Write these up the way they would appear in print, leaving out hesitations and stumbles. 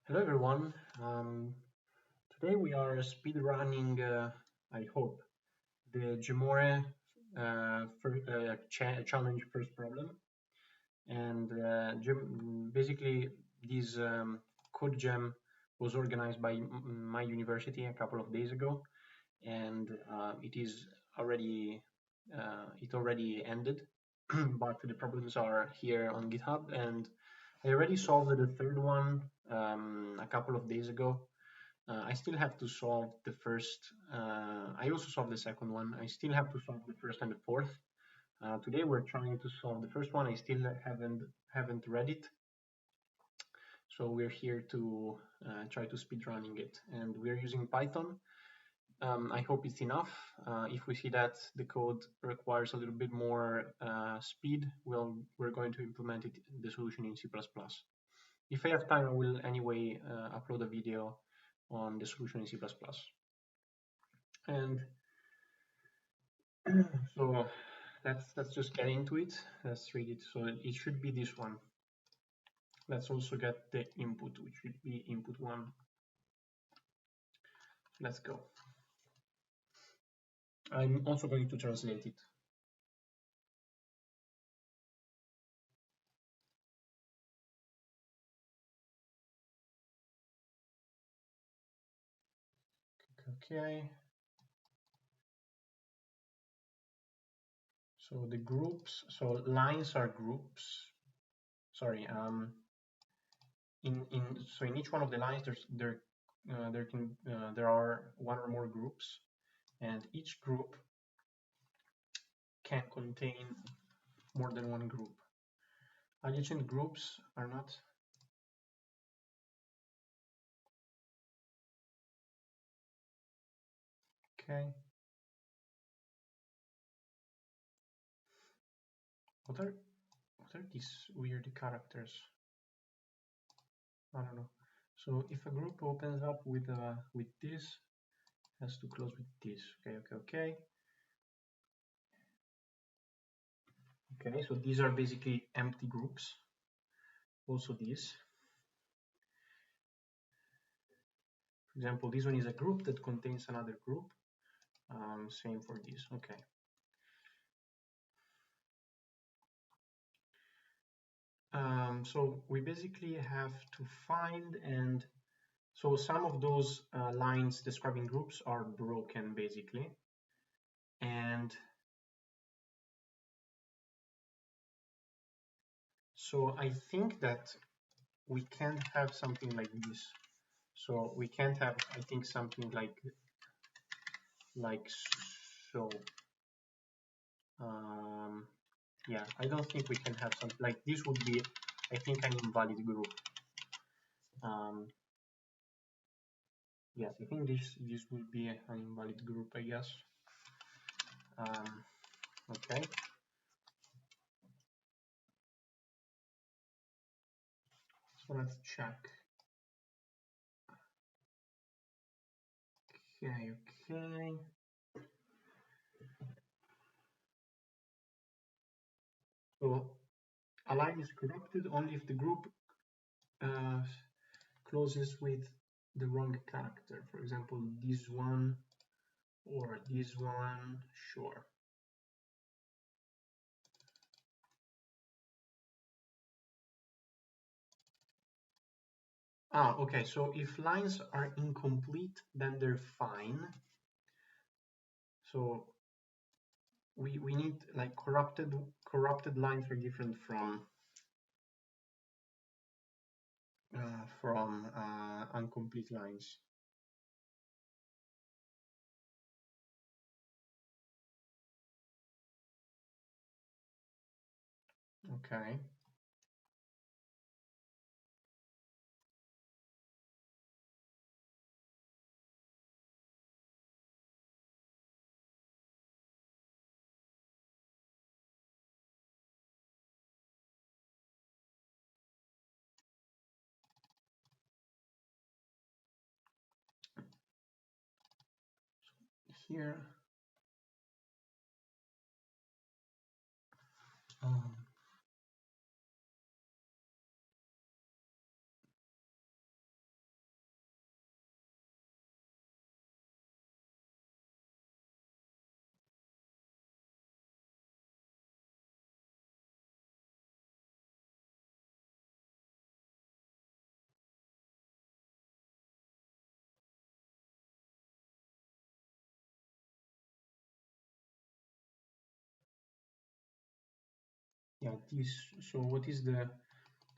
Hello everyone. Today we are speedrunning, I hope, the Jemore challenge first problem. And basically, this CodeJam was organized by my university a couple of days ago, and it already ended, but the problems are here on GitHub, and I already solved the third one a couple of days ago. I still have to solve the first. I also solved the second one. I still have to solve the first and the fourth. Today we're trying to solve the first one. I still haven't read it, so we're here to try to speedrunning it, and we're using Python. I hope it's enough. If we see that the code requires a little bit more speed, we're going to implement the solution in C++. If I have time, I will anyway upload a video on the solution in C++. And so let's just get into it. Let's read it. So it should be this one. Let's also get the input, which should be input 1. Let's go. I'm also going to translate it. Okay. So the groups, so lines are groups. Sorry. In each one of the lines, there are one or more groups, and each group can contain more than one group. Adjacent groups are not. Okay. What are these weird characters? I don't know. So if a group opens up with this, it has to close with this. Okay. Okay, so these are basically empty groups. Also these. For example, this one is a group that contains another group. Same for this. Okay. So we basically have to find, and so some of those lines describing groups are broken basically, and so I think that we can't have something like this. So we can't have, I think, something like so. Yeah, I don't think we can have something like this. Would be, I think, an invalid group. Yes, I think this will be an invalid group, I guess. Okay. So let's check. Okay. So a line is corrupted only if the group closes with the wrong character. For example, this one or this one, sure. Okay, so if lines are incomplete, then they're fine. So we need, like, corrupted lines are different from incomplete lines. Okay. Here. Yeah, this. So what is the?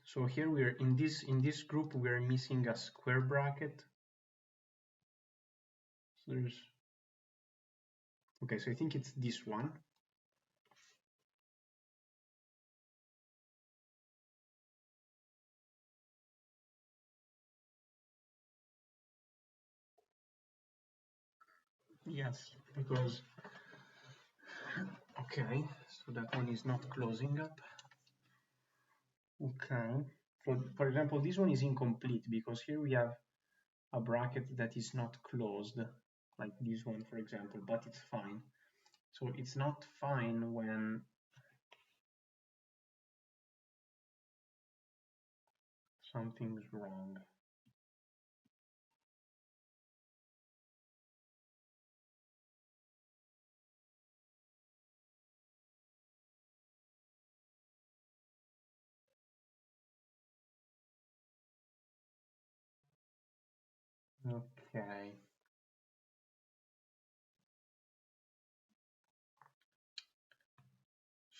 So here we're in this group we're missing a square bracket. So there's. Okay, so I think it's this one. Yes, because. Okay, so that one is not closing up. Okay. For example, this one is incomplete because here we have a bracket that is not closed, like this one, for example, but it's fine. So it's not fine when something's wrong. Okay.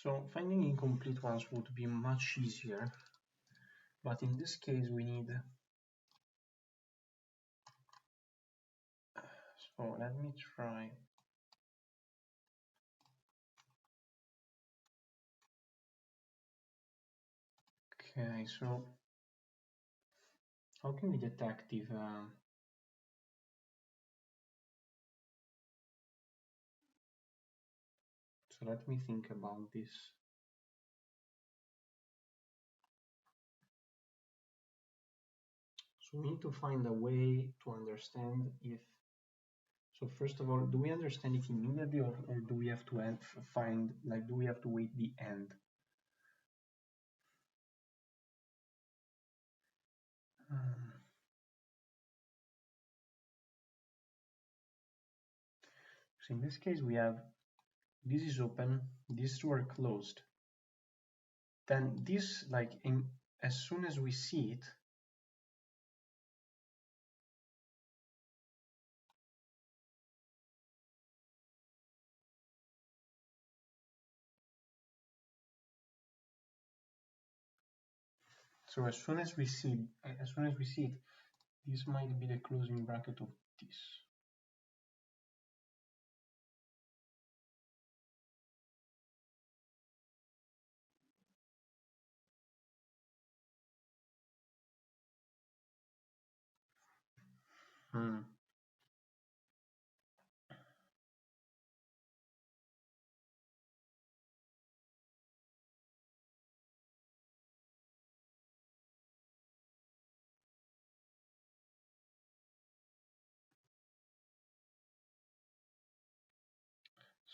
So finding incomplete ones would be much easier, but in this case we need. So let me try. Okay, so how can we detect if so let me think about this. So we need to find a way to understand if. So first of all, do we understand it immediately, or do we have to find, like, do we have to wait the end? So in this case, we have this is open, these two are closed. Then this, like, as soon as we see it, so as soon as we see it, this might be the closing bracket of this.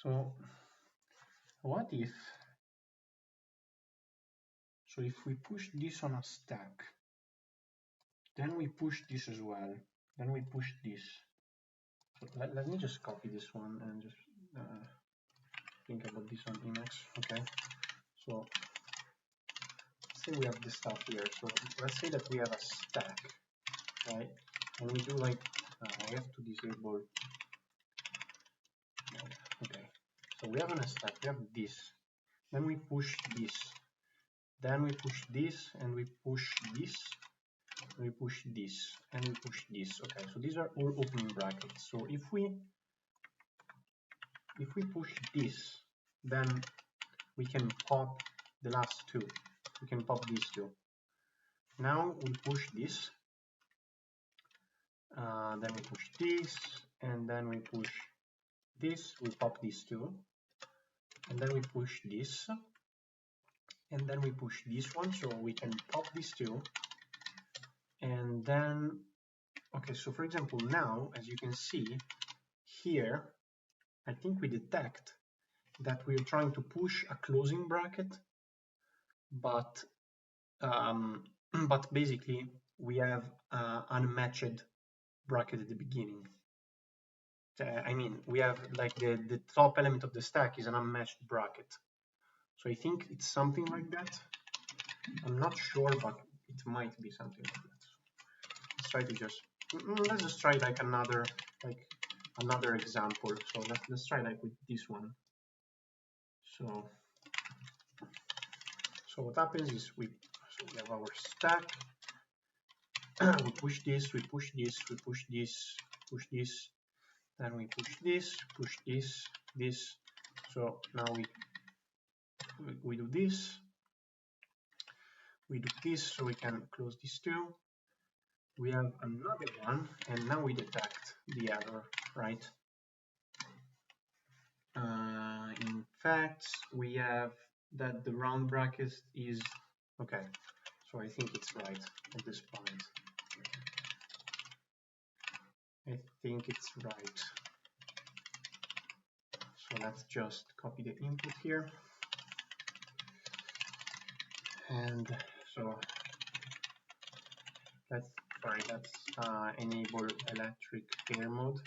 So what if, so if we push this on a stack, then we push this as well, then we push this. So let me just copy this one and just think about this on Emacs. Okay, so let's say we have this stuff here. So let's say that we have a stack, right? And we do like, I have to disable. Okay, so we have on a stack, we have this. Then we push this. Then we push this, and we push this. We push this, and we push this. Okay, so these are all opening brackets. So if we push this, then we can pop the last two. We can pop these two. Now we push this, then we push this, and then we push this. We pop these two, and then we push this, and then we push this one, so we can pop these two, and then, okay, so for example, now, as you can see here, I think we detect that we're trying to push a closing bracket, but basically we have unmatched bracket at the beginning. I mean, we have like the top element of the stack is an unmatched bracket. So I think it's something like that. I'm not sure, but it might be something like that. Let's try to let's just try like another example. So let's try like with this one. So So what happens is we have our stack. We push this, we push this, we push this, push this, then we push this, this. So now we do this, we do this, so we can close this too. We have another one, and now we detect the error, right? In fact, we have that the round bracket is okay. So I think it's right at this point. I think it's right. So let's just copy the input here. And so let's enable electric air mode.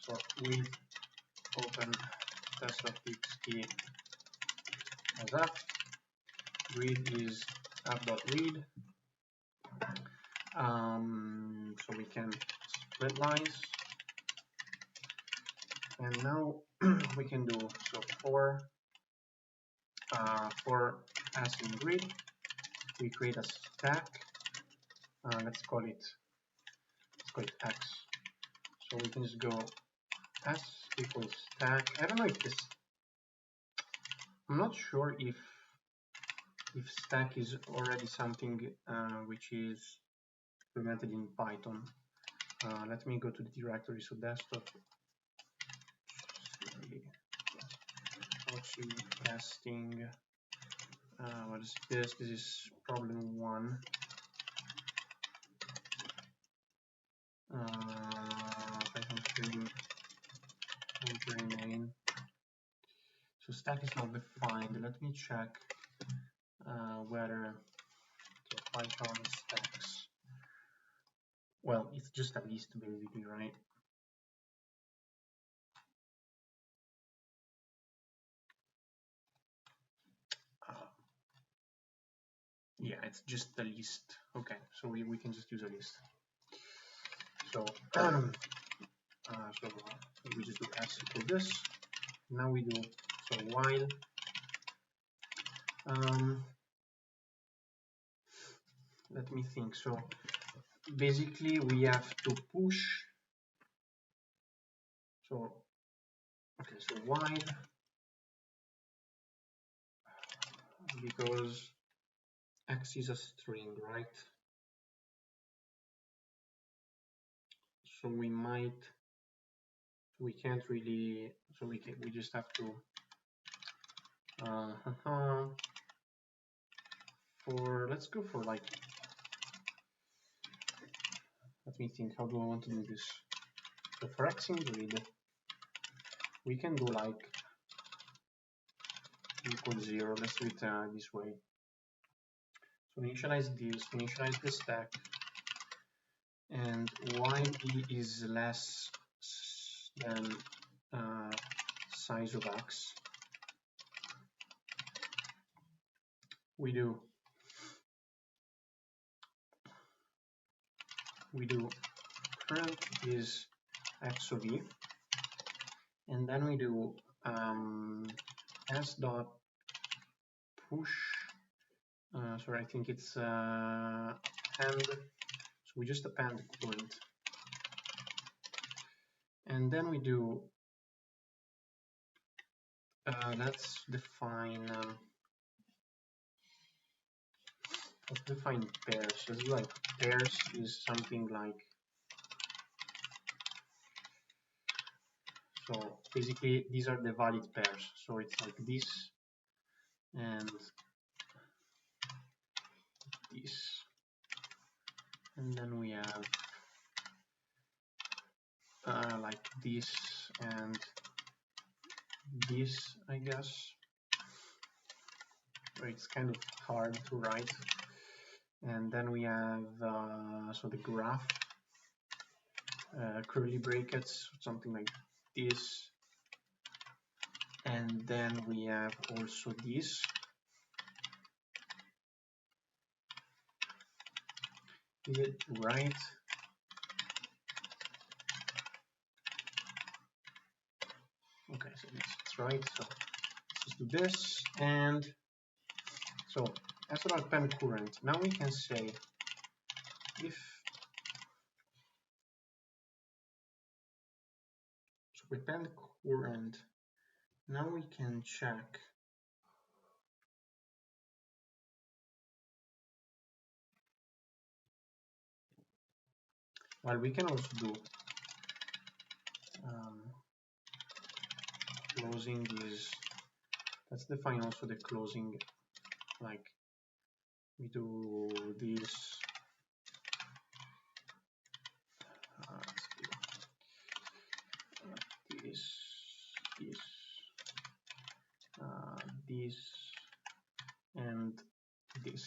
So we open test.txt as app. Read is app.read. So we can split lines. And now we can do so for as in grid, we create a stack. Let's call it x. So we can just go s equals stack. I don't know if this. I'm not sure if stack is already something which is implemented in Python. Let me go to the directory. So desktop. Testing. What is this? This is problem 1. Python string main. So stack is not defined. Let me check whether Python stacks. Well, it's just a list basically, right? Yeah, it's just a list. Okay, so we can just use a list. So so we just do s equal this. Now we do so while let me think. So basically we have to push. So okay, so while, because x is a string, right? So we can't really, so we just have to let's go for like, let me think, how do I want to do this? So for x in grid, we can do like equal 0. Let's do it this way. So initialize this, initialize the stack, and while b is less than size of x, we do current is x of e, and then we do s dot push. Sorry, I think it's append. So we just append current, and then we do let's define pairs. Let's do like pairs is something like, so basically these are the valid pairs. So it's like this and this, and then we have like this and this, I guess. It's kind of hard to write. And then we have so the graph, curly brackets, something like this. And then we have also this. Is it right? Okay, so it's right. So let's just do this, and So as an append current, now we can say if so append current, now we can check well, we can also do closing is, let's define also the closing, like we do this this this and this.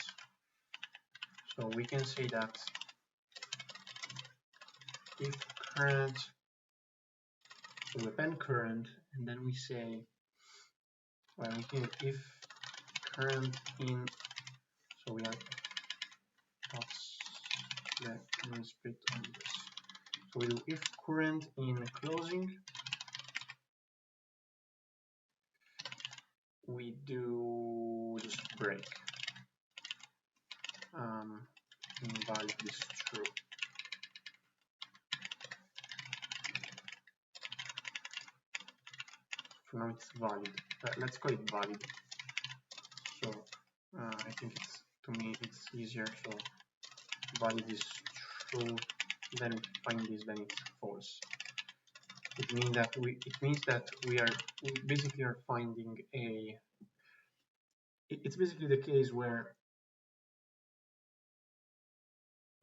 So we can say that if current, so we append current, and then we say, well, we can if current in, so we are let me split on this. So we do if current in closing, we do just break, invalid is true. For now it's valid. Let's call it valid. So I think it's, to me it's easier. So valid is true. Then find this, then it's false. It means that we basically are finding a. It's basically the case where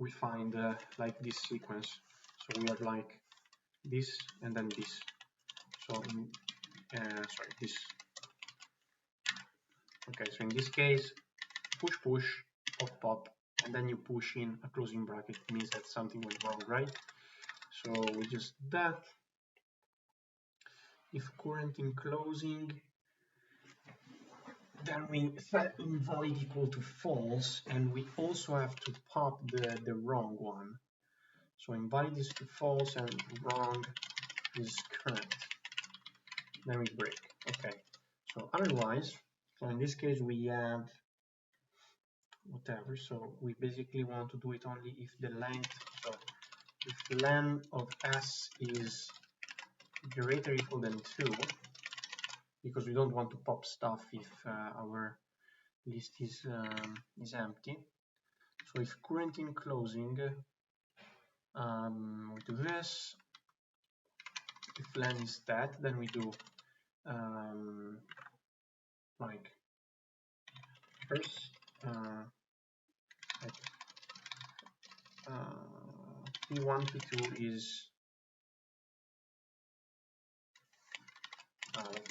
we find like this sequence. So we have like this and then this. So in, sorry, this. Okay, so in this case, push push, pop pop, and then you push in a closing bracket. It means that something went wrong, right? So we just do that. If current in closing, then we set invalid equal to false, and we also have to pop the wrong one. So invalid is to false and wrong is current. Then we break. Okay. So otherwise, so in this case we have whatever. So we basically want to do it only if the length. So if len of s is greater or equal than 2, because we don't want to pop stuff if our list is empty. So if current in closing, we do this. If len is that, then we do like first p1 p2 is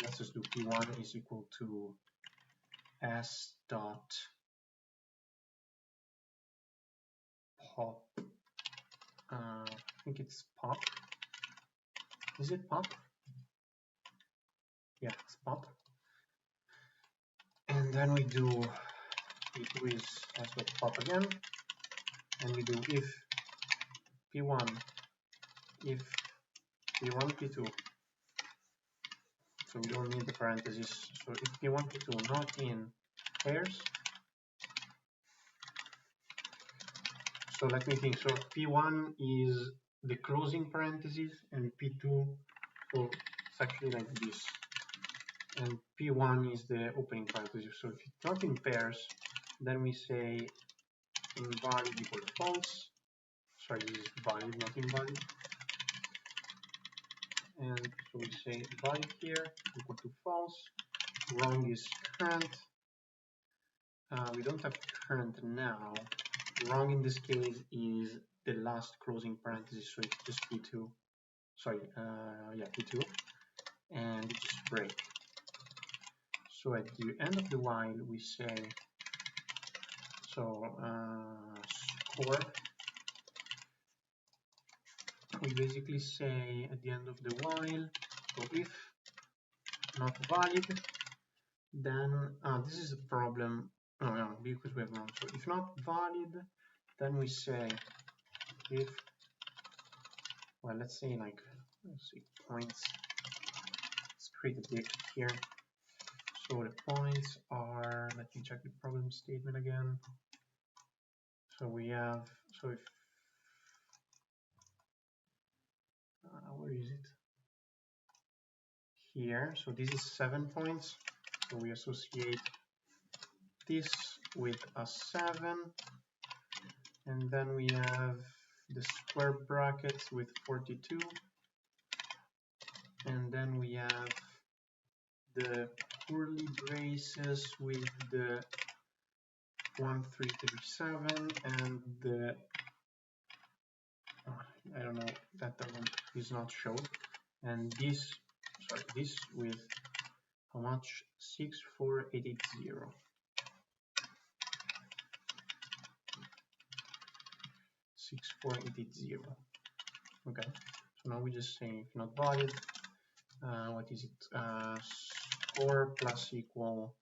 let's just do p1 is equal to s dot pop. I think it's pop. Is it pop? Yeah, it's pop. And then we do p2 is s dot pop again, and we do if p1 if p1 p2. So we don't need the parentheses. So if p1 p2 not in pairs. So let me think. So P1 is the closing parentheses, and P2, so it's actually like this. And P1 is the opening parentheses. So if it's not in pairs, then we say invalid equal to false. Sorry, this is valid, not invalid. And so we say valid here equal to false. Wrong is current. We don't have current now. Wrong in this case is the last closing parenthesis, so it's just P2. Sorry, yeah, P2, and it just break. So at the end of the while, we say so score. We basically say at the end of the while, so if not valid, then this is a problem. Oh, no, because we have wrong. So if not valid, then we say if, well, let's say like, let's see, points. Let's create a dict here. So the points are, let me check the problem statement again. So we have, so if, where is it? Here, so this is 7 points. So we associate this with a 7. And then we have the square brackets with 42. And then we have the curly braces with the 1337 and the I don't know, that one is not shown. And this, sorry, this with how much? 64880. Okay, so now we just say if not valid, what is it? Score plus equal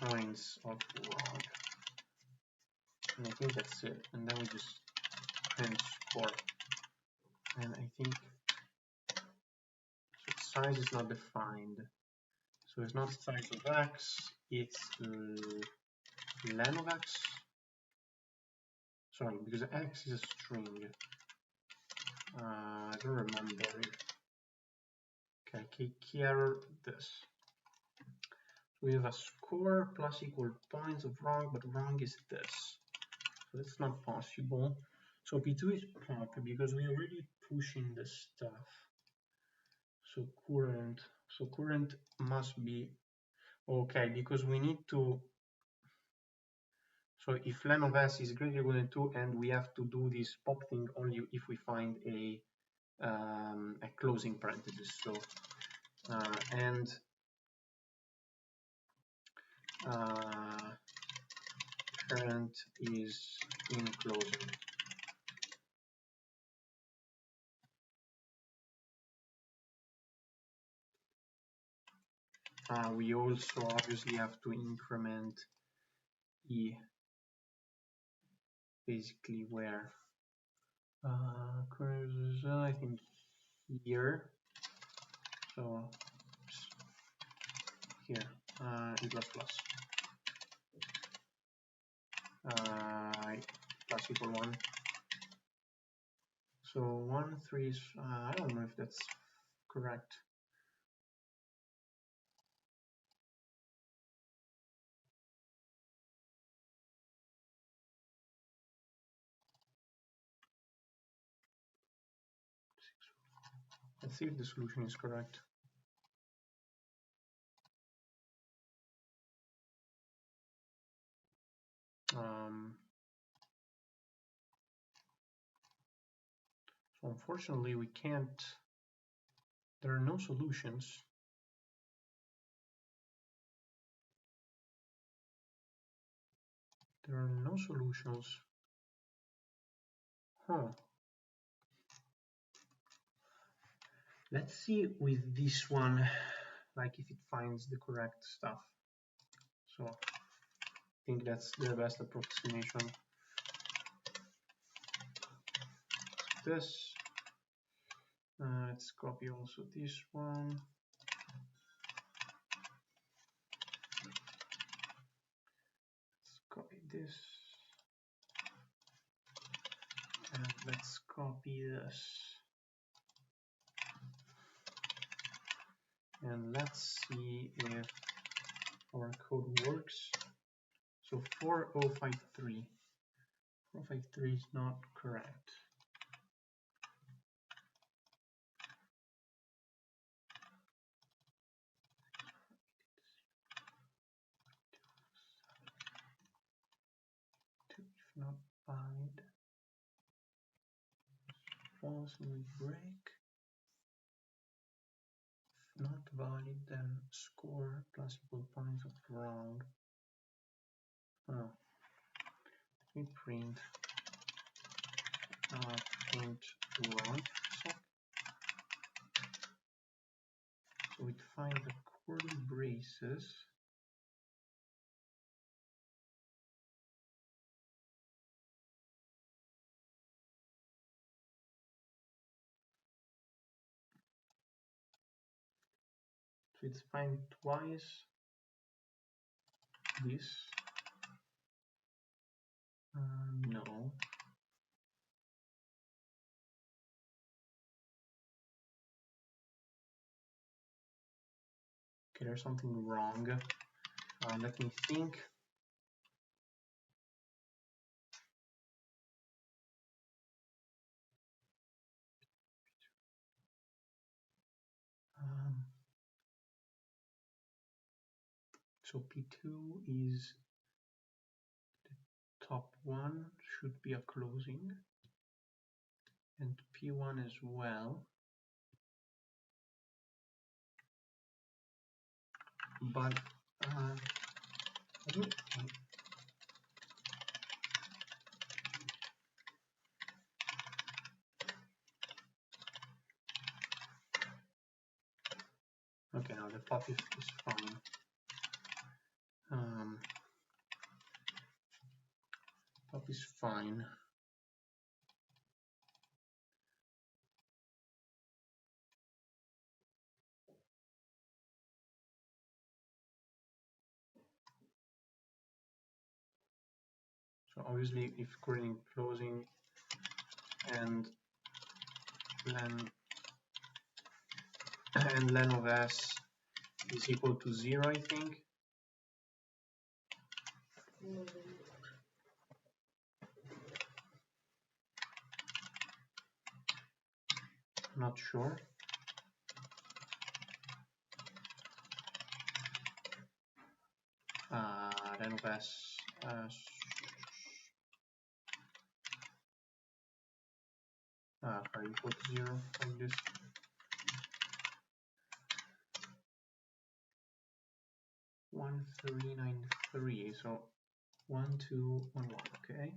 points of wrong. And I think that's it. And then we just print score. And I think so size is not defined. So it's not size of x, it's len of x. Sorry, because x is a string. I don't remember. Okay, here this. We have a score plus equal points of wrong, but wrong is this. So it's not possible. So P2 is pop because we're already pushing the stuff. So current must be okay because we need to. So if len of s is greater than 2, and we have to do this pop thing only if we find a closing parenthesis. So and parent is in closing. We also obviously have to increment e basically where I think here. So here e plus plus plus equal 1. So 1 3 is I don't know if that's correct. Let's see if the solution is correct. So unfortunately we can't, there are no solutions. There are no solutions. Huh. Let's see with this one, like if it finds the correct stuff. So I think that's the best approximation. This. Let's copy also this one. Let's copy this. And let's copy this. And let's see if our code works. So 4053. 4053 is not correct. If not valid, false will break. If not valid, then score plus equal points of wrong. Oh. Let me print wrong. So it finds the curly braces. So it's fine twice. This. No. Okay, there's something wrong. Let me think. So P2 is the top one, should be a closing, and P1 as well. But okay, now the top is fine. Top is fine. So obviously, if current closing and len of s is equal to 0, I think. Not sure. Len of s. Are equal to 0 like this. One 393. So 1 2 1 1. Okay.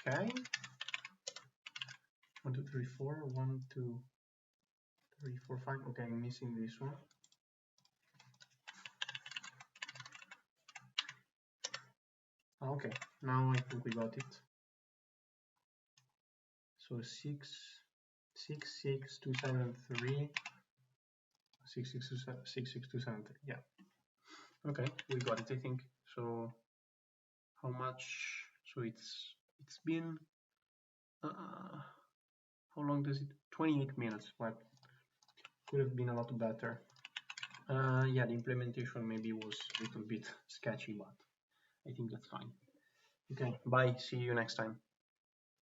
Okay. 1 2 3 4. 1 2 3 4 5. Okay, I'm missing this one. Okay, now I think we got it. So 6 6 6 2 7 3 6 6 2 7 6 6 2 7 3. Yeah. Okay, we got it, I think. So how much? So it's been how long does it? 28 minutes, but could have been a lot better. Yeah, the implementation maybe was a little bit sketchy, but I think that's fine. Okay, bye. See you next time.